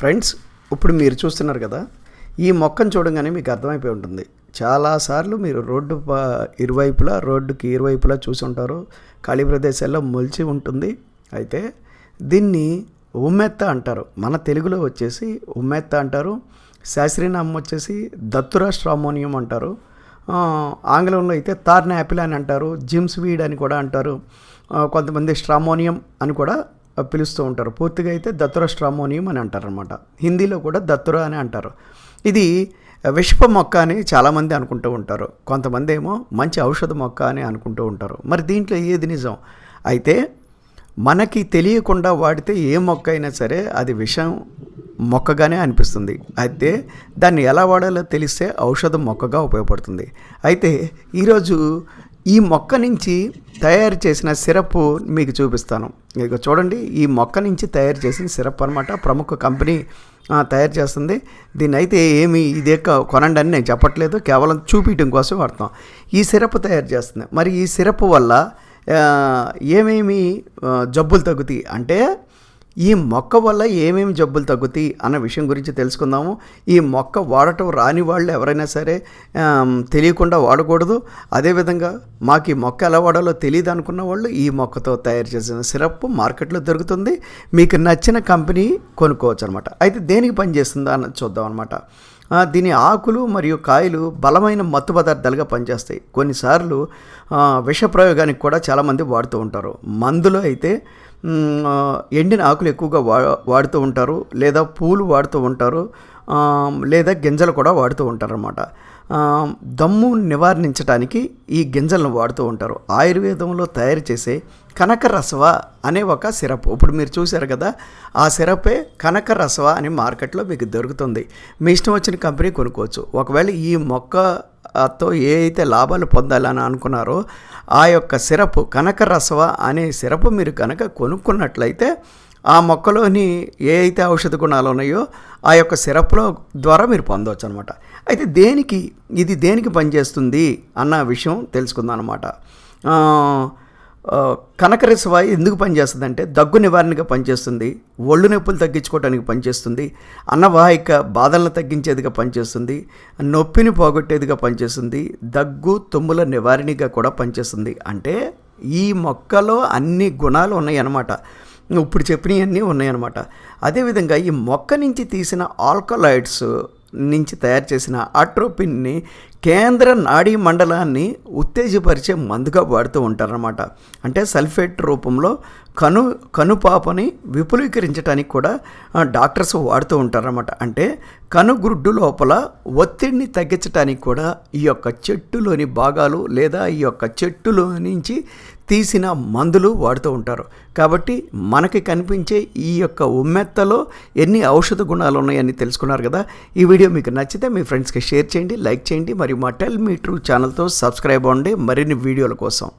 Friends, ఇప్పుడు మీరు చూస్తున్నారు కదా, ఈ మొక్కను చూడగానే మీకు అర్థమైపోయి ఉంటుంది. చాలాసార్లు మీరు రోడ్డుకి ఇరువైపులా చూసి ఉంటారు. ఖాళీ ప్రదేశాల్లో మొలిచి ఉంటుంది. అయితే దీన్ని ఉమ్మెత్త అంటారు. మన తెలుగులో వచ్చేసి ఉమ్మెత్త అంటారు. శాస్త్రీయనామం వచ్చేసి దతురా స్ట్రామోనియం అంటారు. ఆంగ్లంలో అయితే తార్న్ యాపిల్ అని అంటారు. జిమ్స్ వీడ్ అని కూడా అంటారు. కొంతమంది స్ట్రామోనియం అని కూడా పిలుస్తూ ఉంటారు. పూర్తిగా అయితే దతురా స్ట్రామోనియం అని అంటారు అనమాట. హిందీలో కూడా దతురా అని అంటారు. ఇది విషప మొక్క అని చాలామంది అనుకుంటూ ఉంటారు. కొంతమంది ఏమో మంచి ఔషధ మొక్క అని అనుకుంటూ ఉంటారు. మరి దీంట్లో ఏది నిజం? అయితే మనకి తెలియకుండా వాడితే ఏ మొక్క అయినా సరే అది విషం మొక్కగానే అనిపిస్తుంది. అయితే దాన్ని ఎలా వాడాలో తెలిస్తే ఔషధ మొక్కగా ఉపయోగపడుతుంది. అయితే ఈరోజు ఈ మొక్క నుంచి తయారు చేసిన సిరప్ మీకు చూపిస్తాను. ఇక చూడండి, ఈ మొక్క నుంచి తయారు చేసిన సిరప్ అనమాట. ప్రముఖ కంపెనీ తయారు చేస్తుంది. దీన్ని అయితే ఇదే కొనండి అని నేను చెప్పట్లేదు, కేవలం చూపించడం కోసం వాడతాం. ఈ సిరప్ తయారు చేస్తుంది. మరి ఈ సిరప్ వల్ల ఏమేమి జబ్బులు తగ్గుతాయి అంటే, ఈ మొక్క వల్ల ఏమేమి జబ్బులు తగ్గుతాయి అన్న విషయం గురించి తెలుసుకుందాము. ఈ మొక్క వాడటం రాని వాళ్ళు ఎవరైనా సరే తెలియకుండా వాడకూడదు. అదేవిధంగా మాకు ఈ మొక్క ఎలా వాడాలో తెలియదు అనుకున్న వాళ్ళు ఈ మొక్కతో తయారు చేసిన సిరప్ మార్కెట్లో దొరుకుతుంది. మీకు నచ్చిన కంపెనీ కొనుక్కోవచ్చు అనమాట. అయితే దేనికి పనిచేస్తుందా అన్నది చూద్దాం అనమాట. దీని ఆకులు మరియు కాయలు బలమైన మత్తు పదార్థాలుగా పనిచేస్తాయి. కొన్నిసార్లు విష ప్రయోగానికి కూడా చాలామంది వాడుతూ ఉంటారు. మందులో అయితే ఎండిన ఆకులు ఎక్కువగా వాడుతూ ఉంటారు, లేదా పూలు వాడుతూ ఉంటారు, లేదా గింజలు కూడా వాడుతూ ఉంటారు అన్నమాట. దమ్ము నివారించడానికి ఈ గింజలను వాడుతూ ఉంటారు. ఆయుర్వేదంలో తయారు చేసే కనకరసవ అనే ఒక సిరప్, ఇప్పుడు మీరు చూశారు కదా, ఆ సిరపే కనకరసవ అని మార్కెట్లో మీకు దొరుకుతుంది. మీ ఇష్టం వచ్చిన కంపెనీ కొనుక్కోవచ్చు. ఒకవేళ ఈ మొక్కతో ఏ అయితే లాభాలు పొందాలని అనుకున్నారో ఆ యొక్క సిరప్ కనకరసవ అనే సిరప్ మీరు కనుక కొనుక్కున్నట్లయితే ఆ మొక్కలోని ఏ అయితే ఔషధ గుణాలు ఉన్నాయో ఆ యొక్క సిరప్లో ద్వారా మీరు పొందవచ్చు అనమాట. అయితే ఇది దేనికి పనిచేస్తుంది అన్న విషయం తెలుసుకుందాం అనమాట. కనకరసవ ఎందుకు పనిచేస్తుంది అంటే, దగ్గు నివారణగా పనిచేస్తుంది, ఒళ్ళు నొప్పులు తగ్గించుకోవడానికి పనిచేస్తుంది, అన్నవాహిక బాధలను తగ్గించేదిగా పనిచేస్తుంది, నొప్పిని పోగొట్టేదిగా పనిచేస్తుంది, దగ్గు తుమ్ముల నివారణగా కూడా పనిచేస్తుంది. అంటే ఈ మొక్కలో అన్ని గుణాలు ఉన్నాయన్నమాట. ఇప్పుడు చెప్పినవన్నీ ఉన్నాయన్నమాట. అదేవిధంగా ఈ మొక్క నుంచి తీసిన ఆల్కలాయిడ్స్ నుంచి తయారు చేసిన అట్రోపిన్ని కేంద్ర నాడీ మండలాన్ని ఉత్తేజపరిచే మందుగా వాడుతూ ఉంటారన్నమాట. అంటే సల్ఫేట్ రూపంలో కనుపాపని విపులీకరించడానికి కూడా డాక్టర్స్ వాడుతూ ఉంటారన్నమాట. అంటే కనుగుడ్డు లోపల ఒత్తిడిని తగ్గించడానికి కూడా ఈ యొక్క చెట్టులోని భాగాలు లేదా ఈ యొక్క చెట్టులో నుంచి తీసిన మందులు వాడుతూ ఉంటారు. కాబట్టి మనకి కనిపించే ఈ యొక్క ఉమ్మెత్తలో ఎన్ని ఔషధ గుణాలు ఉన్నాయని తెలుసుకున్నారు కదా. ఈ వీడియో మీకు నచ్చితే మీ ఫ్రెండ్స్కి షేర్ చేయండి, లైక్ చేయండి, మరియు మా టెల్ మీ ట్రూ ఛానల్తో సబ్స్క్రైబ్ అవ్వండి మరిన్ని వీడియోల కోసం.